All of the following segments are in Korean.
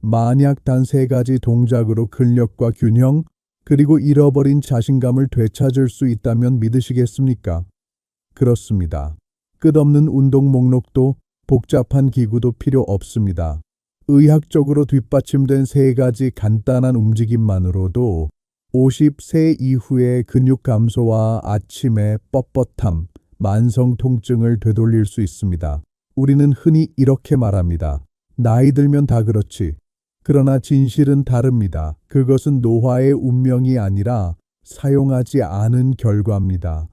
만약 단 3가지 동작으로 근력과 균형, 그리고 잃어버린 자신감을 되찾을 수 있다면 믿으시겠습니까? 그렇습니다. 끝없는 운동 목록도 복잡한 기구도 필요 없습니다. 의학적으로 뒷받침된 3가지 간단한 움직임만으로도 50세 이후의 근육 감소와 아침의 뻣뻣함, 만성 통증을 되돌릴 수 있습니다. 우리는 흔히 이렇게 말합니다. 나이 들면 다 그렇지. 그러나 진실은 다릅니다. 그것은 노화의 운명이 아니라 사용하지 않은 결과입니다.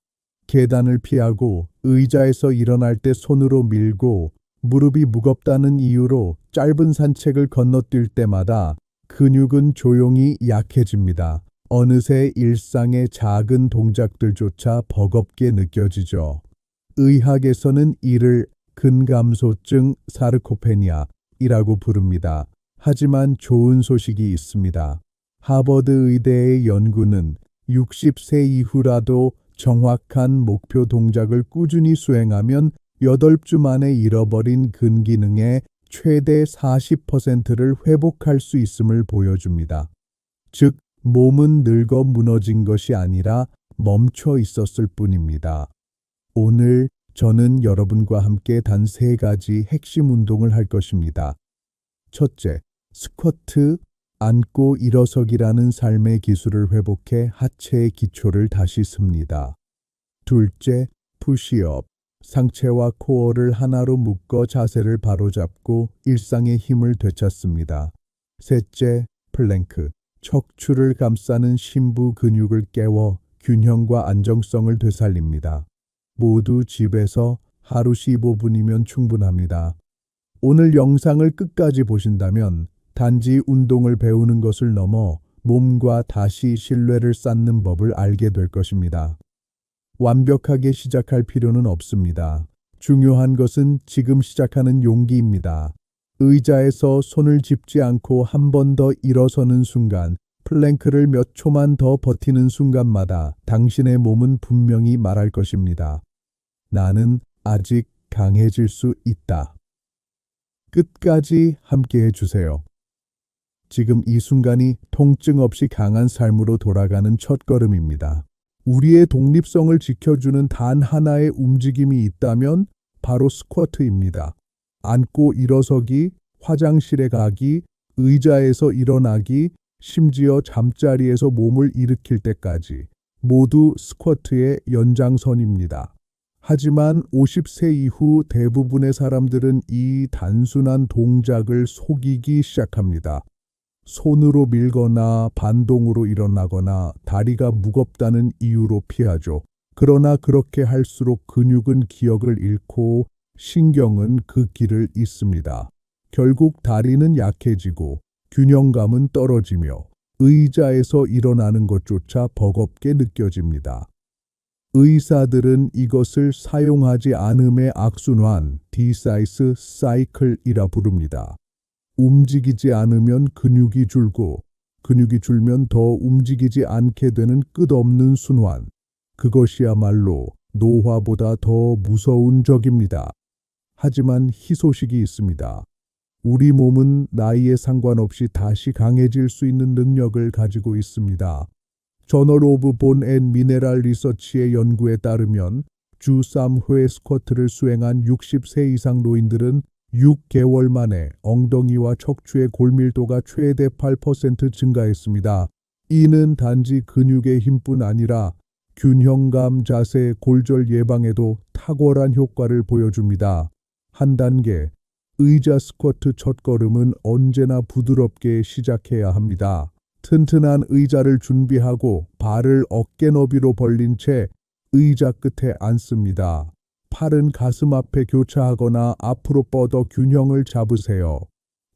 계단을 피하고 의자에서 일어날 때 손으로 밀고 무릎이 무겁다는 이유로 짧은 산책을 건너뛸 때마다 근육은 조용히 약해집니다. 어느새 일상의 작은 동작들조차 버겁게 느껴지죠. 의학에서는 이를 근감소증 사르코페니아이라고 부릅니다. 하지만 좋은 소식이 있습니다. 하버드 의대의 연구는 60세 이후라도 정확한 목표 동작을 꾸준히 수행하면 8주 만에 잃어버린 근기능의 최대 40%를 회복할 수 있음을 보여줍니다. 즉, 몸은 늙어 무너진 것이 아니라 멈춰 있었을 뿐입니다. 오늘 저는 여러분과 함께 단 3가지 핵심 운동을 할 것입니다. 첫째, 스쿼트, 앉고 일어서기라는 삶의 기술을 회복해 하체의 기초를 다시 습니다. 둘째, 푸시업, 상체와 코어를 하나로 묶어 자세를 바로잡고 일상의 힘을 되찾습니다. 셋째, 플랭크, 척추를 감싸는 심부 근육을 깨워 균형과 안정성을 되살립니다. 모두 집에서 하루 15분이면 충분합니다. 오늘 영상을 끝까지 보신다면 단지 운동을 배우는 것을 넘어 몸과 다시 신뢰를 쌓는 법을 알게 될 것입니다. 완벽하게 시작할 필요는 없습니다. 중요한 것은 지금 시작하는 용기입니다. 의자에서 손을 짚지 않고 한 번 더 일어서는 순간, 플랭크를 몇 초만 더 버티는 순간마다 당신의 몸은 분명히 말할 것입니다. 나는 아직 강해질 수 있다. 끝까지 함께해 주세요. 지금 이 순간이 통증 없이 강한 삶으로 돌아가는 첫걸음입니다. 우리의 독립성을 지켜주는 단 하나의 움직임이 있다면 바로 스쿼트입니다. 앉고 일어서기, 화장실에 가기, 의자에서 일어나기, 심지어 잠자리에서 몸을 일으킬 때까지 모두 스쿼트의 연장선입니다. 하지만 50세 이후 대부분의 사람들은 이 단순한 동작을 속이기 시작합니다. 손으로 밀거나 반동으로 일어나거나 다리가 무겁다는 이유로 피하죠. 그러나 그렇게 할수록 근육은 기억을 잃고 신경은 그 길을 잇습니다. 결국 다리는 약해지고 균형감은 떨어지며 의자에서 일어나는 것조차 버겁게 느껴집니다. 의사들은 이것을 사용하지 않음의 악순환, 디사이스 사이클이라 부릅니다. 움직이지 않으면 근육이 줄고 근육이 줄면 더 움직이지 않게 되는 끝없는 순환. 그것이야말로 노화보다 더 무서운 적입니다. 하지만 희소식이 있습니다. 우리 몸은 나이에 상관없이 다시 강해질 수 있는 능력을 가지고 있습니다. 저널 오브 본 앤 미네랄 리서치의 연구에 따르면 주 3회 스쿼트를 수행한 60세 이상 노인들은 6개월 만에 엉덩이와 척추의 골밀도가 최대 8% 증가했습니다. 이는 단지 근육의 힘뿐 아니라 균형감, 자세, 골절 예방에도 탁월한 효과를 보여줍니다. 한 단계, 의자 스쿼트 첫걸음은 언제나 부드럽게 시작해야 합니다. 튼튼한 의자를 준비하고 발을 어깨 너비로 벌린 채 의자 끝에 앉습니다. 팔은 가슴 앞에 교차하거나 앞으로 뻗어 균형을 잡으세요.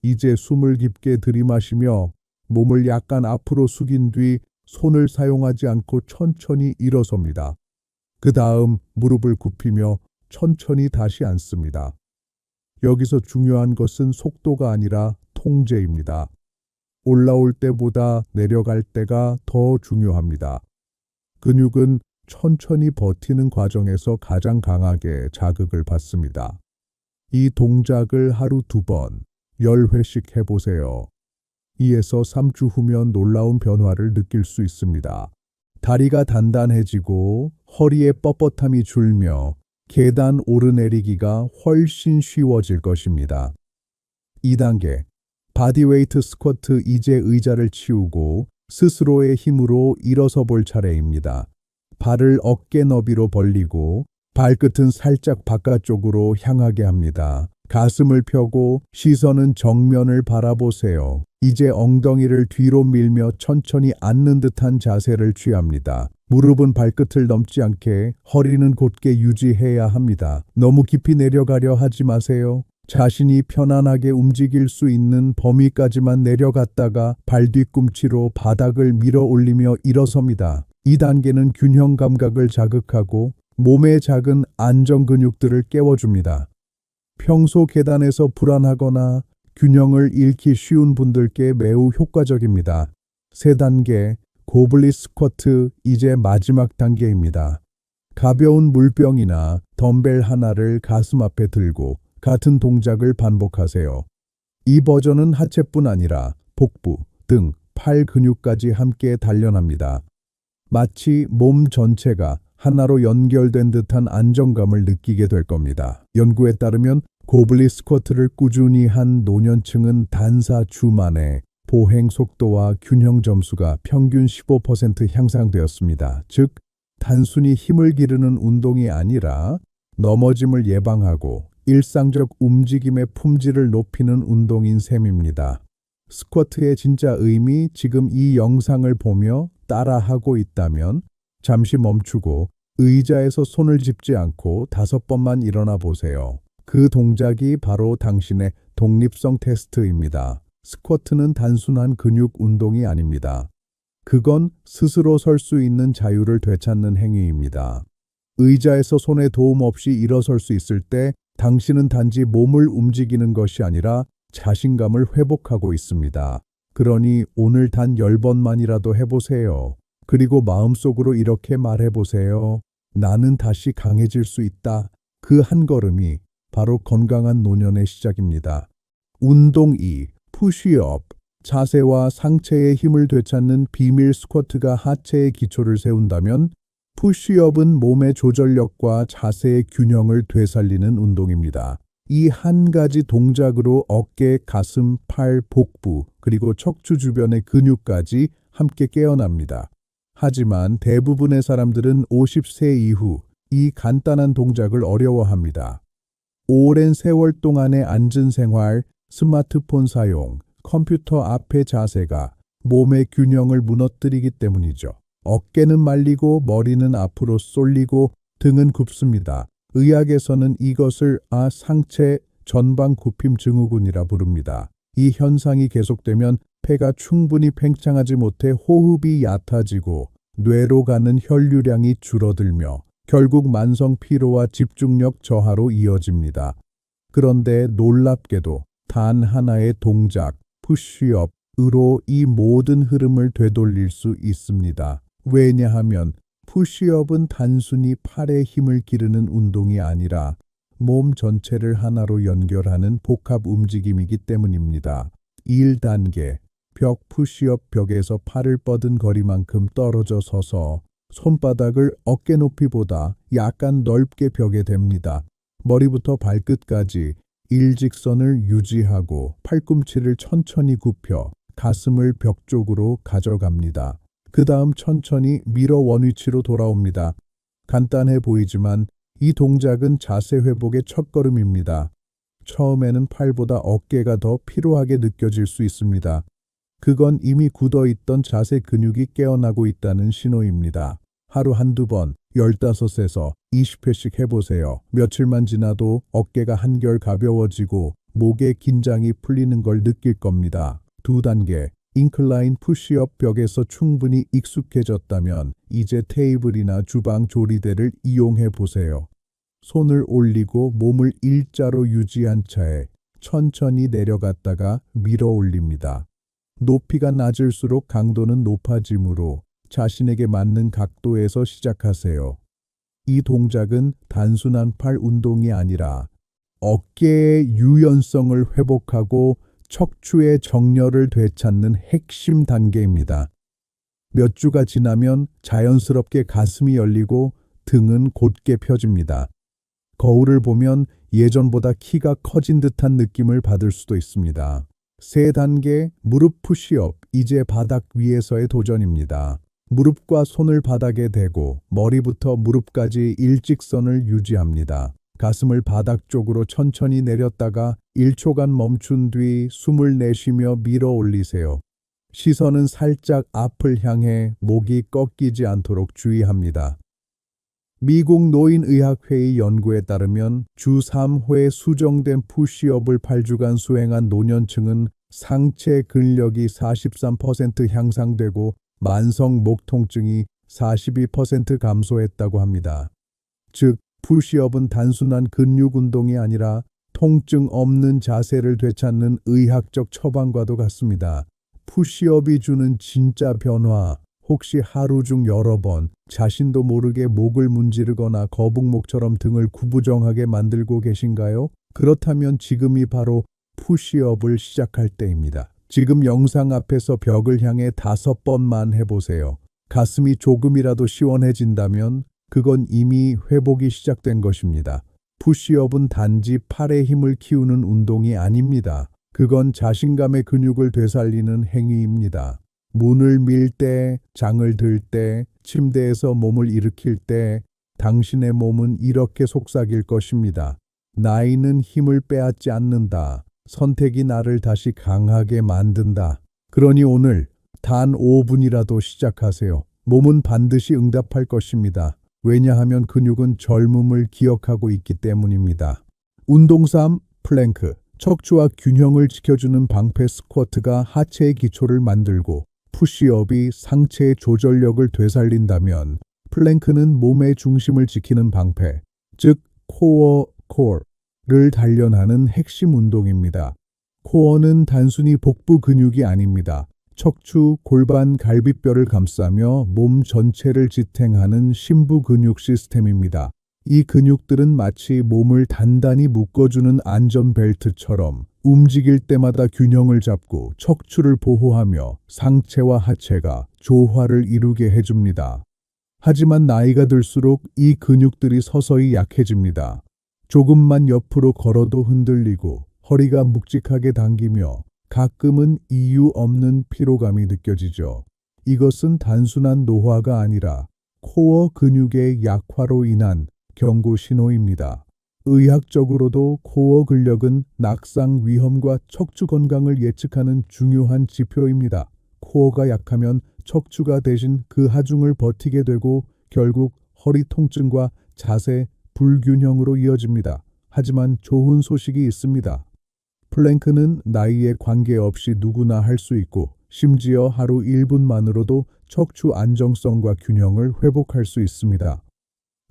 이제 숨을 깊게 들이마시며 몸을 약간 앞으로 숙인 뒤 손을 사용하지 않고 천천히 일어섭니다. 그 다음 무릎을 굽히며 천천히 다시 앉습니다. 여기서 중요한 것은 속도가 아니라 통제입니다. 올라올 때보다 내려갈 때가 더 중요합니다. 근육은 천천히 버티는 과정에서 가장 강하게 자극을 받습니다. 이 동작을 하루 2번, 10회씩 해보세요. 2에서 3주 후면 놀라운 변화를 느낄 수 있습니다. 다리가 단단해지고 허리에 뻣뻣함이 줄며 계단 오르내리기가 훨씬 쉬워질 것입니다. 2단계, 바디웨이트 스쿼트. 이제 의자를 치우고 스스로의 힘으로 일어서 볼 차례입니다. 발을 어깨 너비로 벌리고 발끝은 살짝 바깥쪽으로 향하게 합니다. 가슴을 펴고 시선은 정면을 바라보세요. 이제 엉덩이를 뒤로 밀며 천천히 앉는 듯한 자세를 취합니다. 무릎은 발끝을 넘지 않게 허리는 곧게 유지해야 합니다. 너무 깊이 내려가려 하지 마세요. 자신이 편안하게 움직일 수 있는 범위까지만 내려갔다가 발 뒤꿈치로 바닥을 밀어 올리며 일어섭니다. 이 단계는 균형 감각을 자극하고 몸의 작은 안정 근육들을 깨워줍니다. 평소 계단에서 불안하거나 균형을 잃기 쉬운 분들께 매우 효과적입니다. 3단계, 고블릿 스쿼트. 이제 마지막 단계입니다. 가벼운 물병이나 덤벨 하나를 가슴 앞에 들고 같은 동작을 반복하세요. 이 버전은 하체뿐 아니라 복부, 등, 팔 근육까지 함께 단련합니다. 마치 몸 전체가 하나로 연결된 듯한 안정감을 느끼게 될 겁니다. 연구에 따르면 고블릿 스쿼트를 꾸준히 한 노년층은 단사 주 만에 보행 속도와 균형 점수가 평균 15% 향상되었습니다. 즉, 단순히 힘을 기르는 운동이 아니라 넘어짐을 예방하고 일상적 움직임의 품질을 높이는 운동인 셈입니다. 스쿼트의 진짜 의미, 지금 이 영상을 보며 따라하고 있다면 잠시 멈추고 의자에서 손을 짚지 않고 5번만 일어나 보세요. 그 동작이 바로 당신의 독립성 테스트입니다. 스쿼트는 단순한 근육 운동이 아닙니다. 그건 스스로 설 수 있는 자유를 되찾는 행위입니다. 의자에서 손의 도움 없이 일어설 수 있을 때 당신은 단지 몸을 움직이는 것이 아니라 자신감을 회복하고 있습니다. 그러니 오늘 단 10번만이라도 해보세요. 그리고 마음속으로 이렇게 말해보세요. 나는 다시 강해질 수 있다. 그 한 걸음이 바로 건강한 노년의 시작입니다. 운동 2. 푸시업. 자세와 상체의 힘을 되찾는 비밀. 스쿼트가 하체의 기초를 세운다면 푸시업은 몸의 조절력과 자세의 균형을 되살리는 운동입니다. 이 한 가지 동작으로 어깨, 가슴, 팔, 복부, 그리고 척추 주변의 근육까지 함께 깨어납니다. 하지만 대부분의 사람들은 50세 이후 이 간단한 동작을 어려워합니다. 오랜 세월 동안의 앉은 생활, 스마트폰 사용, 컴퓨터 앞의 자세가 몸의 균형을 무너뜨리기 때문이죠. 어깨는 말리고 머리는 앞으로 쏠리고 등은 굽습니다. 의학에서는 이것을 상체 전방 굽힘 증후군이라 부릅니다. 이 현상이 계속되면 폐가 충분히 팽창하지 못해 호흡이 얕아지고 뇌로 가는 혈류량이 줄어들며 결국 만성 피로와 집중력 저하로 이어집니다. 그런데 놀랍게도 단 하나의 동작, 푸시업으로 이 모든 흐름을 되돌릴 수 있습니다. 왜냐하면 푸시업은 단순히 팔에 힘을 기르는 운동이 아니라 몸 전체를 하나로 연결하는 복합 움직임이기 때문입니다. 1단계, 벽 푸시업. 벽에서 팔을 뻗은 거리만큼 떨어져 서서 손바닥을 어깨 높이보다 약간 넓게 벽에 댑니다. 머리부터 발끝까지 일직선을 유지하고 팔꿈치를 천천히 굽혀 가슴을 벽 쪽으로 가져갑니다. 그 다음 천천히 밀어 원위치로 돌아옵니다. 간단해 보이지만 이 동작은 자세 회복의 첫걸음입니다. 처음에는 팔보다 어깨가 더 피로하게 느껴질 수 있습니다. 그건 이미 굳어있던 자세 근육이 깨어나고 있다는 신호입니다. 하루 한두 번, 15에서 20회씩 해보세요. 며칠만 지나도 어깨가 한결 가벼워지고 목의 긴장이 풀리는 걸 느낄 겁니다. 2단계, 인클라인 푸시업. 벽에서 충분히 익숙해졌다면 이제 테이블이나 주방 조리대를 이용해 보세요. 손을 올리고 몸을 일자로 유지한 차에 천천히 내려갔다가 밀어 올립니다. 높이가 낮을수록 강도는 높아지므로 자신에게 맞는 각도에서 시작하세요. 이 동작은 단순한 팔 운동이 아니라 어깨의 유연성을 회복하고 척추의 정렬을 되찾는 핵심 단계입니다. 몇 주가 지나면 자연스럽게 가슴이 열리고 등은 곧게 펴집니다. 거울을 보면 예전보다 키가 커진 듯한 느낌을 받을 수도 있습니다. 세 단계 무릎 푸시업, 이제 바닥 위에서의 도전입니다. 무릎과 손을 바닥에 대고 머리부터 무릎까지 일직선을 유지합니다. 가슴을 바닥 쪽으로 천천히 내렸다가 1초간 멈춘 뒤 숨을 내쉬며 밀어 올리세요. 시선은 살짝 앞을 향해 목이 꺾이지 않도록 주의합니다. 미국 노인의학회의 연구에 따르면 주 3회 수정된 푸시업을 8주간 수행한 노년층은 상체 근력이 43% 향상되고 만성 목 통증이 42% 감소했다고 합니다. 즉, 푸시업은 단순한 근육 운동이 아니라 통증 없는 자세를 되찾는 의학적 처방과도 같습니다. 푸시업이 주는 진짜 변화, 혹시 하루 중 여러 번 자신도 모르게 목을 문지르거나 거북목처럼 등을 구부정하게 만들고 계신가요? 그렇다면 지금이 바로 푸시업을 시작할 때입니다. 지금 영상 앞에서 벽을 향해 5번만 해보세요. 가슴이 조금이라도 시원해진다면 그건 이미 회복이 시작된 것입니다. 푸시업은 단지 팔의 힘을 키우는 운동이 아닙니다. 그건 자신감의 근육을 되살리는 행위입니다. 문을 밀 때, 장을 들 때, 침대에서 몸을 일으킬 때 당신의 몸은 이렇게 속삭일 것입니다. 나이는 힘을 빼앗지 않는다. 선택이 나를 다시 강하게 만든다. 그러니 오늘 단 5분이라도 시작하세요. 몸은 반드시 응답할 것입니다. 왜냐하면 근육은 젊음을 기억하고 있기 때문입니다. 운동 3. 플랭크. 척추와 균형을 지켜주는 방패 스쿼트가 하체의 기초를 만들고 푸시업이 상체의 조절력을 되살린다면 플랭크는 몸의 중심을 지키는 방패, 즉 코어를 단련하는 핵심 운동입니다. 코어는 단순히 복부 근육이 아닙니다. 척추, 골반, 갈비뼈를 감싸며 몸 전체를 지탱하는 심부 근육 시스템입니다. 이 근육들은 마치 몸을 단단히 묶어주는 안전벨트처럼 움직일 때마다 균형을 잡고 척추를 보호하며 상체와 하체가 조화를 이루게 해줍니다. 하지만 나이가 들수록 이 근육들이 서서히 약해집니다. 조금만 옆으로 걸어도 흔들리고 허리가 묵직하게 당기며 가끔은 이유 없는 피로감이 느껴지죠. 이것은 단순한 노화가 아니라 코어 근육의 약화로 인한 경고 신호입니다. 의학적으로도 코어 근력은 낙상 위험과 척추 건강을 예측하는 중요한 지표입니다. 코어가 약하면 척추가 대신 그 하중을 버티게 되고 결국 허리 통증과 자세 불균형으로 이어집니다. 하지만 좋은 소식이 있습니다. 플랭크는 나이에 관계없이 누구나 할 수 있고 심지어 하루 1분만으로도 척추 안정성과 균형을 회복할 수 있습니다.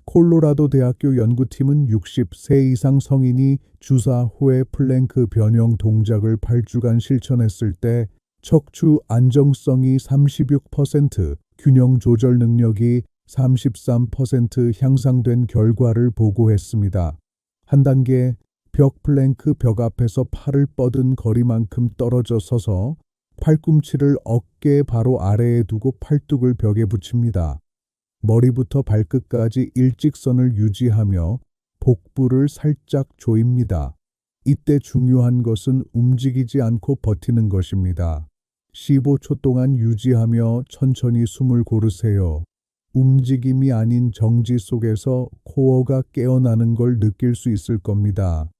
콜로라도 대학교 연구팀은 60세 이상 성인이 주사 후에 플랭크 변형 동작을 8주간 실천했을 때 척추 안정성이 36%, 균형 조절 능력이 33% 향상된 결과를 보고했습니다. 한 단계 벽 플랭크 벽 앞에서 팔을 뻗은 거리만큼 떨어져 서서 팔꿈치를 어깨 바로 아래에 두고 팔뚝을 벽에 붙입니다. 머리부터 발끝까지 일직선을 유지하며 복부를 살짝 조입니다. 이때 중요한 것은 움직이지 않고 버티는 것입니다. 15초 동안 유지하며 천천히 숨을 고르세요. 움직임이 아닌 정지 속에서 코어가 깨어나는 걸 느낄 수 있을 겁니다.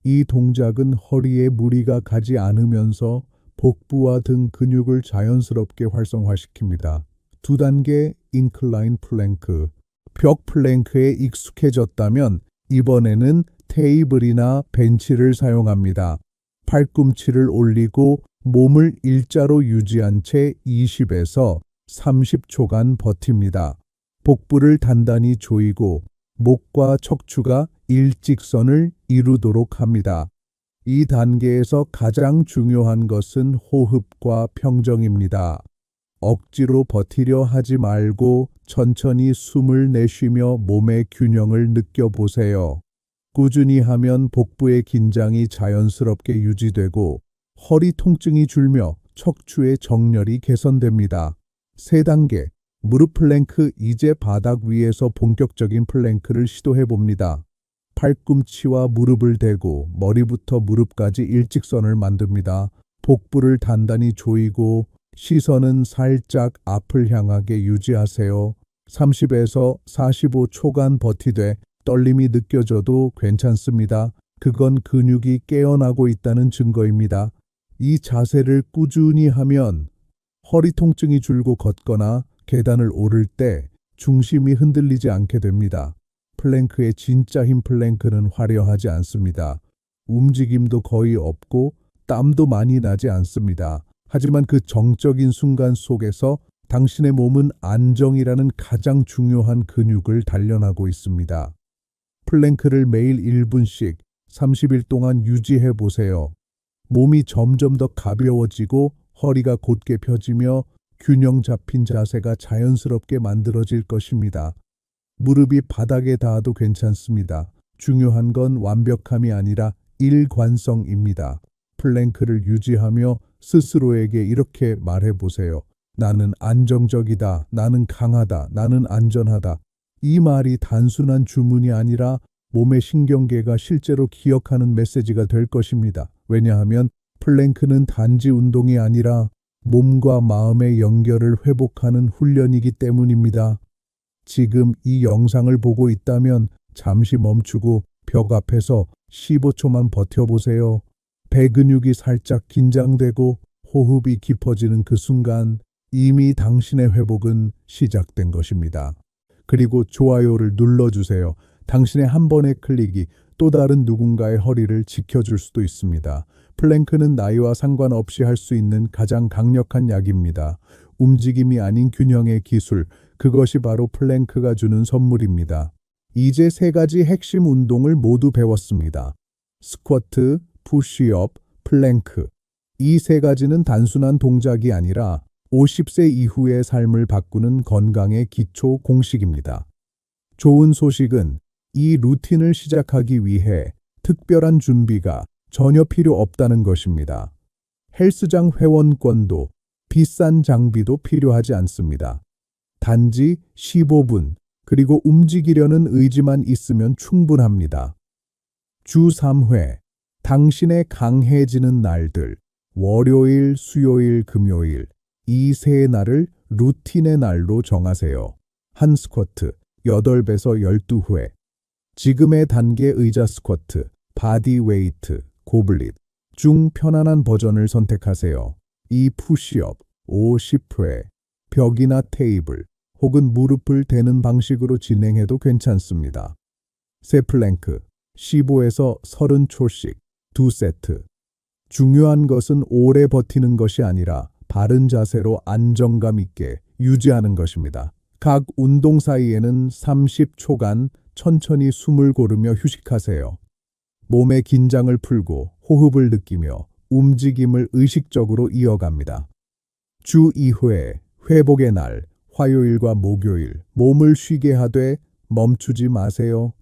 이 동작은 허리에 무리가 가지 않으면서 복부와 등 근육을 자연스럽게 활성화시킵니다. 2단계 인클라인 플랭크. 벽 플랭크에 익숙해졌다면 이번에는 테이블이나 벤치를 사용합니다. 팔꿈치를 올리고 몸을 일자로 유지한 채 20에서 30초간 버팁니다. 복부를 단단히 조이고 목과 척추가 일직선을 이루도록 합니다. 이 단계에서 가장 중요한 것은 호흡과 평정입니다. 억지로 버티려 하지 말고 천천히 숨을 내쉬며 몸의 균형을 느껴보세요. 꾸준히 하면 복부의 긴장이 자연스럽게 유지되고 허리 통증이 줄며 척추의 정렬이 개선됩니다. 3단계 무릎 플랭크. 이제 바닥 위에서 본격적인 플랭크를 시도해 봅니다. 팔꿈치와 무릎을 대고 머리부터 무릎까지 일직선을 만듭니다. 복부를 단단히 조이고 시선은 살짝 앞을 향하게 유지하세요. 30에서 45초간 버티되 떨림이 느껴져도 괜찮습니다. 그건 근육이 깨어나고 있다는 증거입니다. 이 자세를 꾸준히 하면 허리 통증이 줄고 걷거나 계단을 오를 때 중심이 흔들리지 않게 됩니다. 플랭크의 진짜 힘. 플랭크는 화려하지 않습니다. 움직임도 거의 없고 땀도 많이 나지 않습니다. 하지만 그 정적인 순간 속에서 당신의 몸은 안정이라는 가장 중요한 근육을 단련하고 있습니다. 플랭크를 매일 1분씩 30일 동안 유지해 보세요. 몸이 점점 더 가벼워지고 허리가 곧게 펴지며 균형 잡힌 자세가 자연스럽게 만들어질 것입니다. 무릎이 바닥에 닿아도 괜찮습니다. 중요한 건 완벽함이 아니라 일관성입니다. 플랭크를 유지하며 스스로에게 이렇게 말해 보세요. 나는 안정적이다. 나는 강하다. 나는 안전하다. 이 말이 단순한 주문이 아니라 몸의 신경계가 실제로 기억하는 메시지가 될 것입니다. 왜냐하면 플랭크는 단지 운동이 아니라 몸과 마음의 연결을 회복하는 훈련이기 때문입니다. 지금 이 영상을 보고 있다면 잠시 멈추고 벽 앞에서 15초만 버텨보세요. 배 근육이 살짝 긴장되고 호흡이 깊어지는 그 순간 이미 당신의 회복은 시작된 것입니다. 그리고 좋아요를 눌러주세요. 당신의 한 번의 클릭이 또 다른 누군가의 허리를 지켜줄 수도 있습니다. 플랭크는 나이와 상관없이 할 수 있는 가장 강력한 약입니다. 움직임이 아닌 균형의 기술, 그것이 바로 플랭크가 주는 선물입니다. 이제 3가지 핵심 운동을 모두 배웠습니다. 스쿼트, 푸시업, 플랭크. 이 3가지는 단순한 동작이 아니라 50세 이후의 삶을 바꾸는 건강의 기초 공식입니다. 좋은 소식은 이 루틴을 시작하기 위해 특별한 준비가 전혀 필요 없다는 것입니다. 헬스장 회원권도 비싼 장비도 필요하지 않습니다. 단지 15분, 그리고 움직이려는 의지만 있으면 충분합니다. 주 3회, 당신의 강해지는 날들, 월요일, 수요일, 금요일, 이 3날을 루틴의 날로 정하세요. 한 스쿼트, 8배에서 12회. 지금의 단계 의자 스쿼트, 바디 웨이트, 고블릿 중 편안한 버전을 선택하세요. 이 푸시업, 50회. 벽이나 테이블, 혹은 무릎을 대는 방식으로 진행해도 괜찮습니다. 세 플랭크, 15에서 30초씩 2세트. 중요한 것은 오래 버티는 것이 아니라 바른 자세로 안정감 있게 유지하는 것입니다. 각 운동 사이에는 30초간 천천히 숨을 고르며 휴식하세요. 몸의 긴장을 풀고 호흡을 느끼며 움직임을 의식적으로 이어갑니다. 주 2회, 회복의 날, 화요일과 목요일, 몸을 쉬게 하되 멈추지 마세요.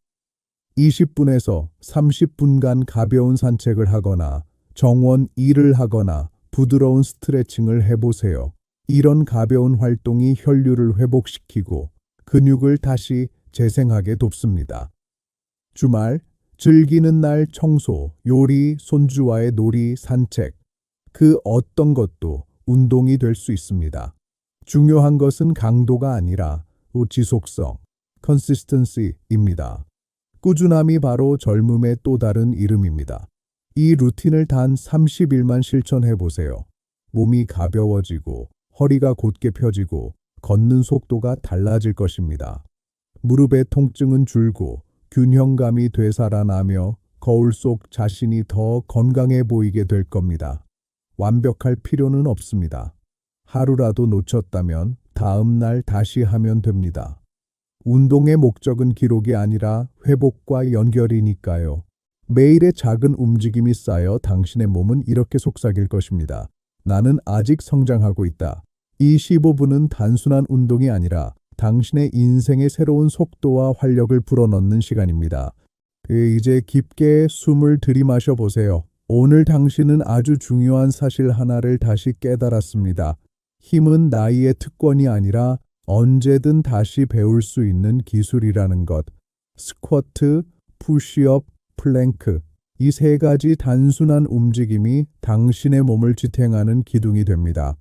20분에서 30분간 가벼운 산책을 하거나 정원 일을 하거나 부드러운 스트레칭을 해보세요. 이런 가벼운 활동이 혈류를 회복시키고 근육을 다시 재생하게 돕습니다. 주말, 즐기는 날 청소, 요리, 손주와의 놀이, 산책. 그 어떤 것도 운동이 될 수 있습니다. 중요한 것은 강도가 아니라 지속성, consistency입니다. 꾸준함이 바로 젊음의 또 다른 이름입니다. 이 루틴을 단 30일만 실천해 보세요. 몸이 가벼워지고 허리가 곧게 펴지고 걷는 속도가 달라질 것입니다. 무릎의 통증은 줄고 균형감이 되살아나며 거울 속 자신이 더 건강해 보이게 될 겁니다. 완벽할 필요는 없습니다. 하루라도 놓쳤다면 다음 날 다시 하면 됩니다. 운동의 목적은 기록이 아니라 회복과 연결이니까요. 매일의 작은 움직임이 쌓여 당신의 몸은 이렇게 속삭일 것입니다. 나는 아직 성장하고 있다. 이 15분은 단순한 운동이 아니라 당신의 인생의 새로운 속도와 활력을 불어넣는 시간입니다. 이제 깊게 숨을 들이마셔 보세요. 오늘 당신은 아주 중요한 사실 하나를 다시 깨달았습니다. 힘은 나이의 특권이 아니라 언제든 다시 배울 수 있는 기술이라는 것. 스쿼트, 푸시업, 플랭크. 이 세 가지 단순한 움직임이 당신의 몸을 지탱하는 기둥이 됩니다.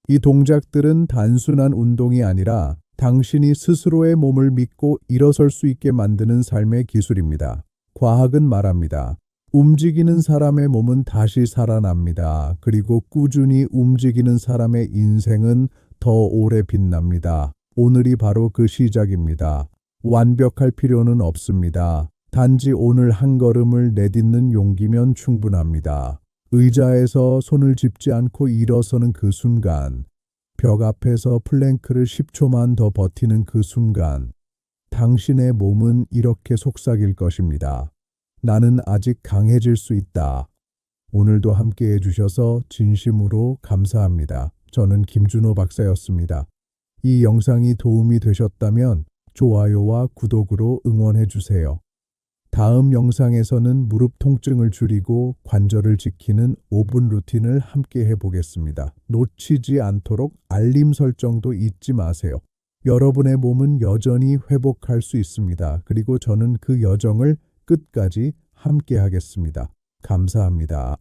이 동작들은 단순한 운동이 아니라 당신이 스스로의 몸을 믿고 일어설 수 있게 만드는 삶의 기술입니다. 과학은 말합니다. 움직이는 사람의 몸은 다시 살아납니다. 그리고 꾸준히 움직이는 사람의 인생은 더 오래 빛납니다. 오늘이 바로 그 시작입니다. 완벽할 필요는 없습니다. 단지 오늘 한 걸음을 내딛는 용기면 충분합니다. 의자에서 손을 짚지 않고 일어서는 그 순간, 벽 앞에서 플랭크를 10초만 더 버티는 그 순간, 당신의 몸은 이렇게 속삭일 것입니다. 나는 아직 강해질 수 있다. 오늘도 함께 해주셔서 진심으로 감사합니다. 저는 김준호 박사였습니다. 이 영상이 도움이 되셨다면 좋아요와 구독으로 응원해주세요. 다음 영상에서는 무릎 통증을 줄이고 관절을 지키는 5분 루틴을 함께 해보겠습니다. 놓치지 않도록 알림 설정도 잊지 마세요. 여러분의 몸은 여전히 회복할 수 있습니다. 그리고 저는 그 여정을 끝까지 함께 하겠습니다. 감사합니다.